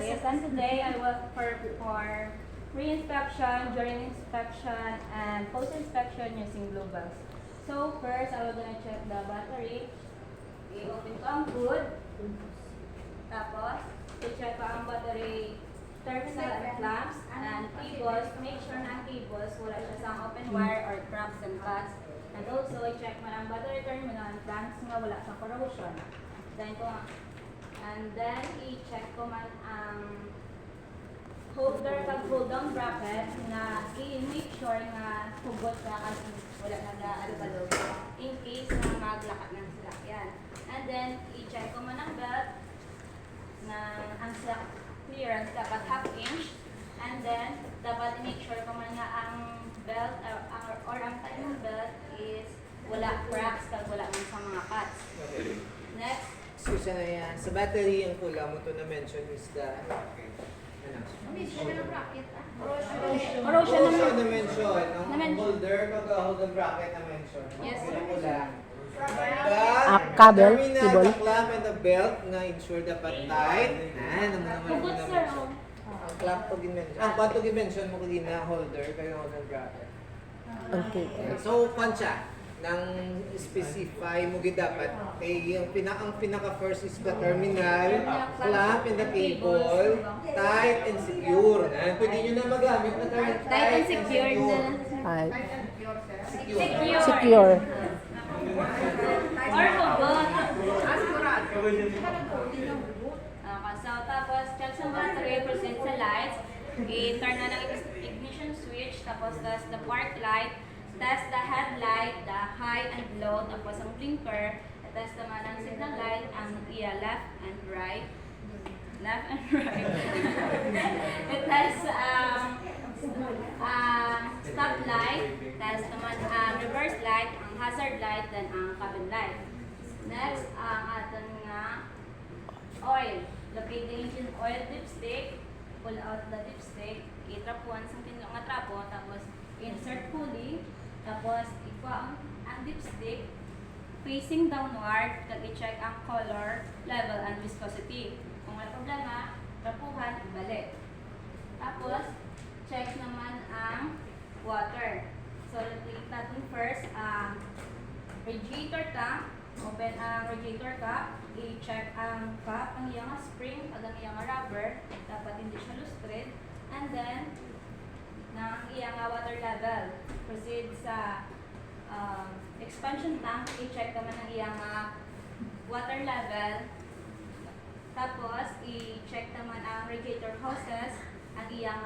Yes, and today I will for pre-inspection, during inspection, and post-inspection using blue bells. So first, I will gonna check the battery. I-open ko ang hood. Tapos, i-check ko ang battery terminal and clamps and cables. Make sure na ang cables wala siya sa open wire or cracks and cuts. And also, i-check mo ang battery terminal and clamps nga wala siyang corrosion. And then, i-check ko man ang holder kag hold down bracket na i-make sure nga hugot ka kasi wala nag-albalog in case na maglakat ng sasakyan. And then, i-check ko man ang belt na ang slack clearance dapat half inch. And then, dapat i-make sure ko man nga ang belt or ang timing belt is wala cracks kag wala man sa mga cuts. Okay. Next, Excuse na yan. Sa battery, ang kulang mo to na-mention is the... corrosion Also naman. na-mention. Ang Na-mention. holder, pag-hold ang bracket na-mention. Yes, sir. Ang kulang. Cable, terminal, cable. the clamp, and the belt na ensure dapat tight. Naman Hugot, sir, na-mention. oh. Ang clamp to gi-mention. Ang kwan to gi-mention mo kagina holder, kayo hold ang bracket. Okay. So, kwan siya. Nang specify mo gid dapat kay ang pinaka first is the terminal, clamp and the cable, tight and secure. Pwede nyo na magamit na Tight and secured na. Ay, Secure. secure. Or hugot. So, tapos, check sa battery, proceed sa lights. I-turn na ng ignition switch, tapos the park light, test the headlight, the high and low, tapos ang blinker, test naman ang signal light, ang left and right. Left and right. I-test stop light, test naman ang reverse light, ang hazard light, then ang cabin light. Next, ang aton nga oil. Locate the engine oil dipstick, pull out the dipstick, itrapuan sa pinlo nga trapo, tapos insert pulley, tapos ikuha ang dipstick facing downward, kag i-check ang color, level, and viscosity. Kung may problema, trapuhan, ibalik. Tapos, check naman ang water. So, locate natin first ang radiator tank. Open ang radiator cap. I-check ang cap, ang iyang spring, at ang iyang rubber. Dapat hindi siya loosened. And then, ng iyang water level. Proceed sa expansion tank. I-check naman ang iyang water level. Tapos, i-check naman ang radiator hoses, ang iyang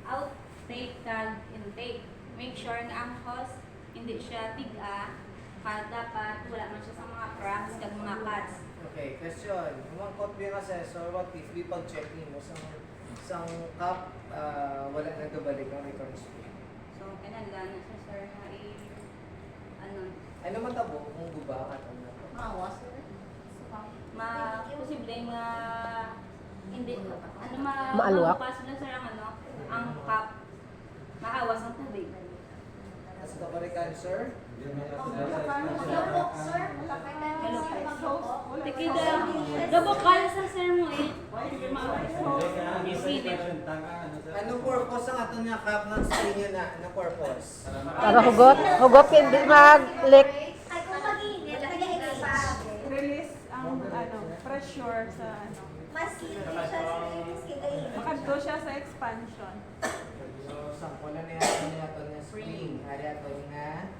outtake kag intake. Make sure na ang hose hindi siya tiga, kaya dapat wala man siya sa mga cracks kag mga cuts. Okay, question. Kung caught being assessor, what if di pag-checking mo sa cup, wala na gabalik ang return spring? So, kinahanglan na siya, sir, na Ay naman tabo kung guba at ano to. posible nga hindi Maalwak? possible sir ang cup maawas ang tubig. As kabarikan, sir? Tikida, gabokal sa sir mo eh. Anong purpose ang ato nga cup ng spring yun na? Anong purpose? Para hugot. Hugot hindi mag-leak. Release ang pressure sa makadto siya sa expansion. So, sampulan na ito nga spring. Hari ito nga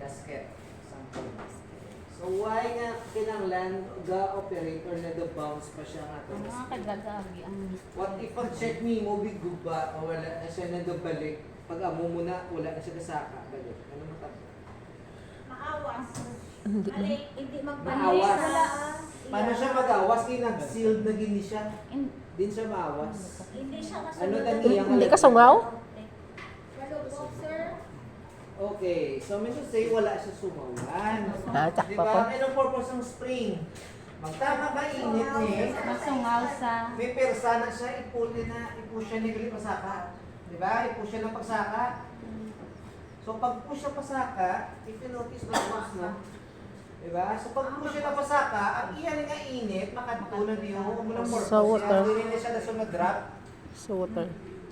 gasket. Sampul. So, why nga kinanglan ga-operator na ga-bounce pa siya nga ito nga spring? Kagagagi ang What if pag-check ni mo, big guba o wala na siya nagabalik? Pag amo mo na, wala na siya kasaka. Balik. Ano matapos? hindi Maawas. Paano siya mag-awas? Kaya nag-sealed na gini siya. Din siya maawas. Hindi siya Ano taniyang? Hindi ka sungaw? Okay, so mean to say wala siya sumawan. Tsak Di pa ba? po. Anong purpose ng spring? Magtama ba init ni? masungaw sa May persa na siya, ipush siya ni gali pasaka. Di ba? Ipush siya ng pagsaka. So pag push siya pasaka, if you notice na Diba? So pag push na pasaka, ang iyan nga init, makadto na diyo, mo ng purpose. Sa water. Dili na siya na sumag-drop. Sa water.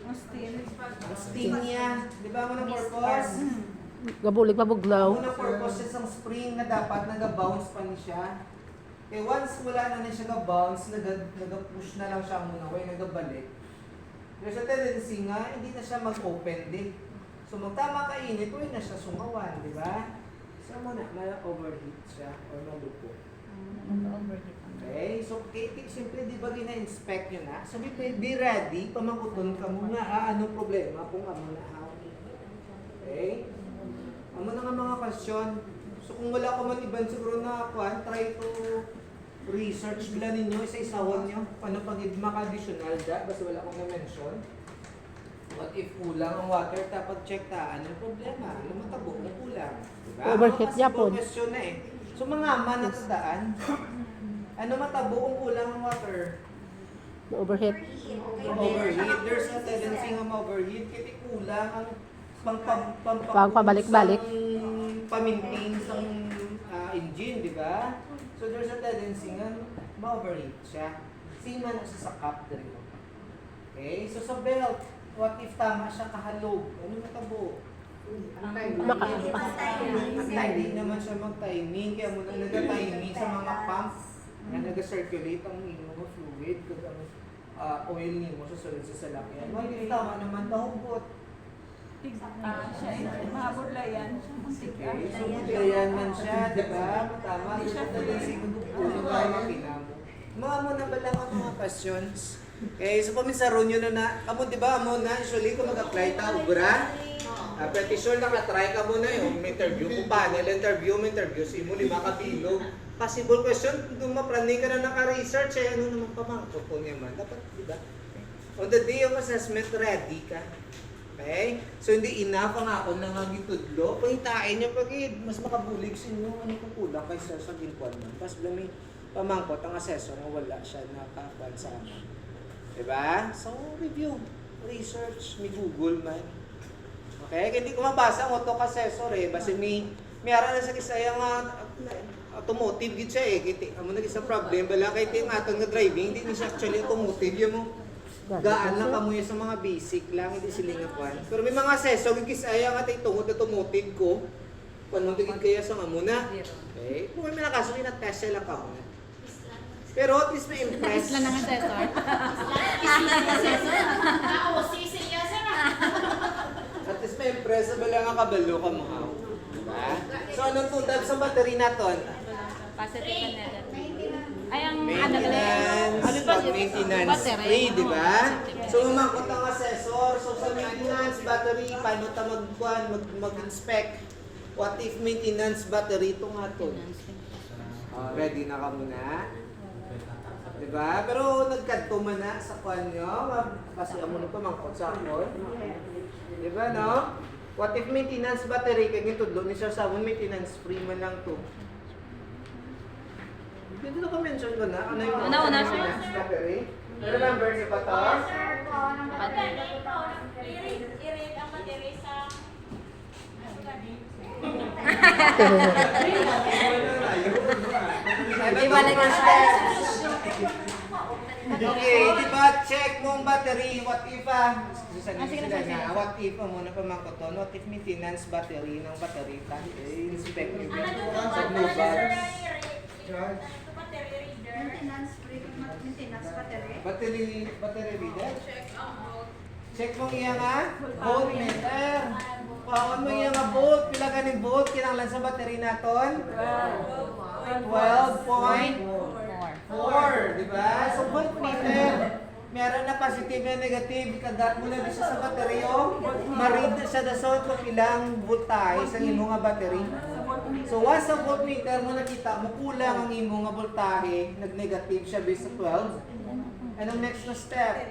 Ang steam. Ang sting niya, di ba mo ng purpose? Gabulig pa bugnaw. Ang unang purpose is ang spring na dapat nag-bounce pa niya siya. Eh once wala na siya nag-bounce, nag-push na lang siya muna, way nag-balik. There's a tendency nga, hindi na siya mag-open din. So magtama ka init, way na siya sumawan, di ba? So muna, ma-overheat siya or malupo. Okay, so simple di ba gina-inspect nyo na? So be ready, pamakuton ka muna, anong problema kung amo na how. Okay? Amo na nga mga question. So kung wala ka man iban siguro na kuan, try to research bila ninyo, isa-isawan nyo, paano pag maka-additional da, basta wala akong na-mention. What if kulang ang water, tapos check ta, anong problema? Ano matabo kung kulang? Diba? Overheat niya po. Question na eh. So mga ama natandaan, ano matabo kung kulang ang water? Overheat. Overheat. There's a tendency nga ma-overheat kasi kulang ang Pagpabalik-balik. pamintain sa engine, di ba? So there's a tendency nga ma-overheat siya. Sima na siya sa cap dito. Okay? So sa belt, what if tama siya kahalog? Ano matabo? Hindi naman siya mag-timing. Kaya muna nag-timing sa mga pump na nag-circulate ang inyong fluid kung ang oil niyo sa sulod sa salakyan. What if tama naman tahugot? Siya ay mahabudlayan. Okay, so biglayan man siya, di ba? Tama, di siya tendency kung puno tayo makina mo. Mga mo na ba lang ang mga questions? Okay, so paminsaro nyo na kamo di ba mo na usually kung mag-apply ta ubra, pretty sure nakatry ka mo na yung interview kung panel interview si mo 5 kabilog. Possible question kung mapraning ka na naka-research ano naman pamangkot ko niya man dapat di ba? On the day of assessment ready ka. Okay? So hindi enough ang ako na nga gitudlo, pahitain niyo pagid mas makabulig sa inyo ano kung kulang kaysa sa ginkuan man. Pas may pamangkot ang assessor nga wala siya nakakuan sa amin. Diba? So, review, research, may Google man. Okay? Hindi ko mabasa ang auto-assessor eh. Basta may ara na sa kisaya nga automotive gid siya eh. Kiti, amo na isa problem. Bala kay ting atong nga driving, hindi ni siya actually automotive. Yung mo, gaan lang kamuya sa mga basic lang, hindi sila nga kwan. Pero may mga assessor, kisaya nga tayo tungod automotive ko. Panutigid kaya sa nga muna. Okay? Kung may nakaso, na-test siya lang ka muna. Pero at least may impress. Isla ng assessor. At least may impress na lang ang kabalo ka mo. Diba? So anong tuntag sa battery naton? Positive and negative. Ay, ang Maintenance free, di ba? So umakot ang assessor. So sa maintenance battery, paano ta mag-inspect? What if maintenance battery ito nga to? Ready na ka muna? Diba? Pero nagkanto man na sa kwan nyo, kasi amo na pamangkot sa akon. Diba, no? What if maintenance battery, kaya gitudlo ni siya sa maintenance free man lang to. Dito na ka-mention ko na, ano yung Una, maintenance battery? Remember niyo ba ito? I-rate ang battery sa Okay, di ba check mo ang battery, what if what if mo na pamangkoton, what if maintenance battery ng battery ta, inspect mo sa blue bars. battery reader. Battery reader? Check mo iya nga, voltmeter. Paon mo iya nga volt, pila ka ni volt, kinanglan sa battery naton? 12.4, di ba? So voltmeter, meron na positive and negative, ikagat mo na siya sa battery, ma-read na siya dasot kung ilang voltahe sa imo nga battery. So once sa voltmeter mo nakita mo kulang ang imo nga voltahe, nag-negative siya based sa 12. Anong next na step?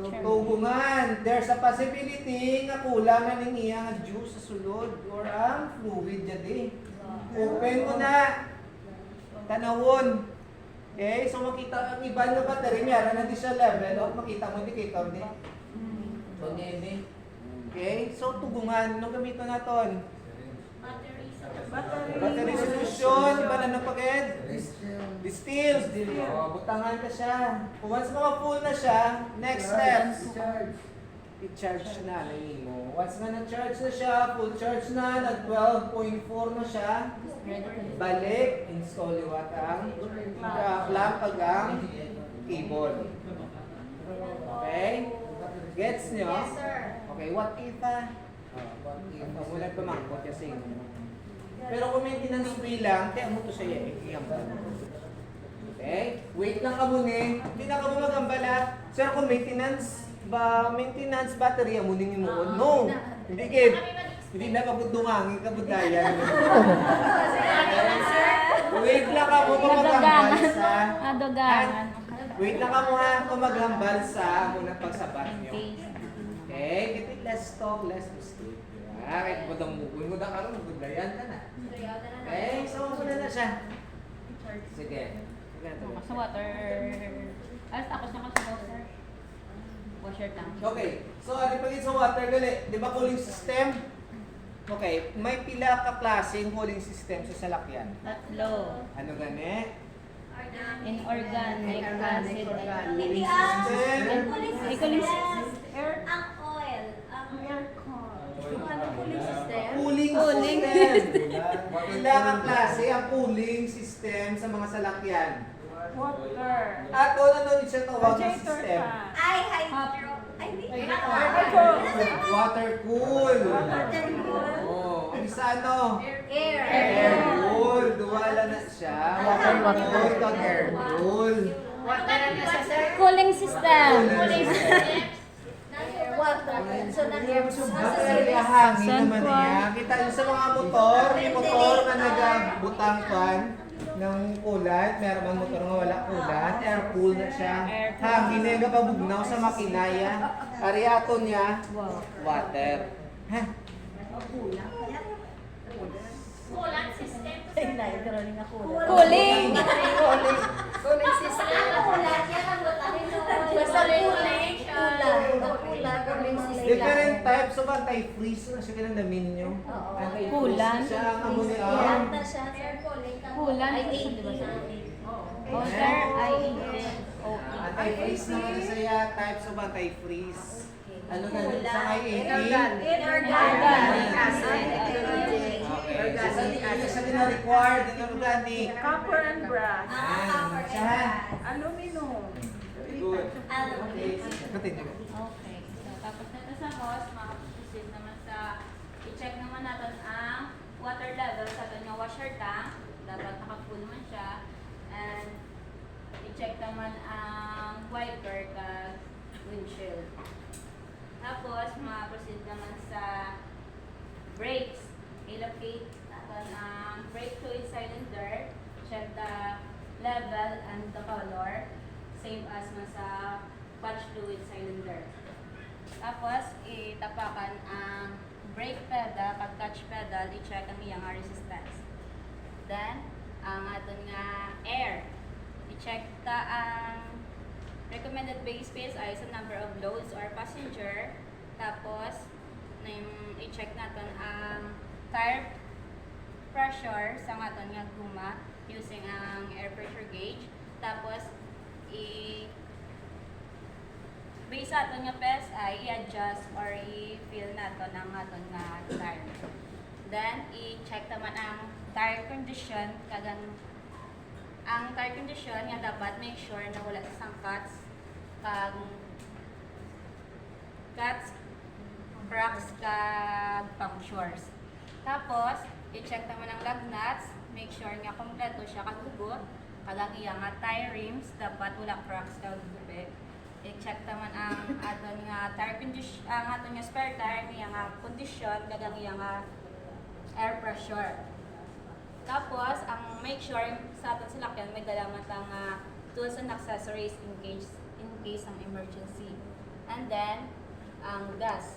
Tugungan. There's a possibility nga kulang na ning iya nga juice sa sulod or ang fluid jadi. Open mo na. Tanawon. Okay, so makita ang iba na battery, meron na di siya level of makita mo indicator di. So, okay, so tugungan, anong gamiton naton? Battery solution, iba na napagad? Distill. Butangan ka siya. Once maka-full na siya, next step. I-charge na mo. Once nga na-charge na siya, full charge na, nag-12.4 na siya, balik, install yung ang clamp ang cable. Okay? Gets nyo? Yes, sir. Okay, what if what if mula pamangkot kasi pero kung maintenance free lang, kaya mo to siya okay? Wait lang ka muna. Hindi na ka mo magambala. Sir, kung maintenance battery, amunin mo. No! Hindi kid. Hindi na kabudungangin, kabudayan. Wait lang ka mo magambal sa... Adogangan. Wait lang ka mo ha kung maghambal sa muna pagsabat nyo. Okay? Get it, let's talk, let's mistake. Kahit mo dang mukul mo dang araw, magbudayan ka na. Okay? So, muna na siya. Sige. Sa water. Alas tapos na kasi water. Washer tank. Okay. So, ano pag sa water, gali? Di ba cooling system? Okay. May pila ka klaseng cooling system sa salakyan. Tatlo. Ano gani? Inorganic acid. Hindi System. Cooling Ang oil. Ang Aircon. cooling system. Cooling system. Pila ka klase ang cooling system sa mga salakyan. Water. At ano siya tawag na Radiator system? fan. Ay, hydro. Ay, hindi. Water cool. Water cool. Oh, ang isa ano? Air. Air cool. Duwala na siya. Water cool kag air cool. Water na sa sir. Cooling system. Cooling system. Water. So, nag-air. Water yung hangin naman niya. Kita nyo sa mga motor, may motor na nagabutang fan ng kulat. Meron mang motor nga wala kulat. Air cool na siya. Hangin na yung kapabugnaw sa makinaya. Ariato niya, water. Ha? Coolant system. Cooling. Cooling system. Coolant yan ang butahin mo. Basta cooling. Cooling system. Different types of anti-freeze na siya kinandamin nyo. Anti-freeze Coolant. siya ang ammonia. Coolant na siya, sir. Coolant. Ay, Water, Anti-freeze naman na siya, types of anti-freeze. Ano na sa may 18? Inorganic acid. Okay. Isa din na required in organic. Copper and brass. Yan. Siya. Aluminum. Very good. Okay. Continue. Okay. So, tapos na ito sa hose, makaproceed naman sa, i-check naman natin ang water level sa kanyang washer tank. Dapat naka-full man siya. And, i-check naman ang wiper kag windshield. Tapos, makaproceed naman sa brakes. I-locate natin ang brake fluid cylinder. Check the level and the color. Same as man sa clutch fluid cylinder. Tapos, itapakan ang brake pedal, pag clutch pedal, i-check ang iyang resistance. Then, ang aton nga air. I-check ta ang recommended base PSI sa number of loads or passenger. Tapos, i-check natin ang tire pressure sa aton nga guma using ang air pressure gauge. Tapos, based sa aton nga PSI, i-adjust or i-fill natin ang aton nga tire. Then, i-check naman ang tire condition. Ang tire condition nga dapat make sure na wala isang cuts, cracks, kag punctures. Tapos, i-check naman ang lug nuts, make sure nga kompleto siya kagugot. Kagang iya nga tire rims, dapat wala cracks kag gubek. I-check naman ang aton nga tire condition, ang aton nga spare tire nga nga condition, kagang iya nga air pressure. Tapos, ang make sure sa aton salakyan may dala man nga tools and accessories in case ng emergency. And then, ang gas.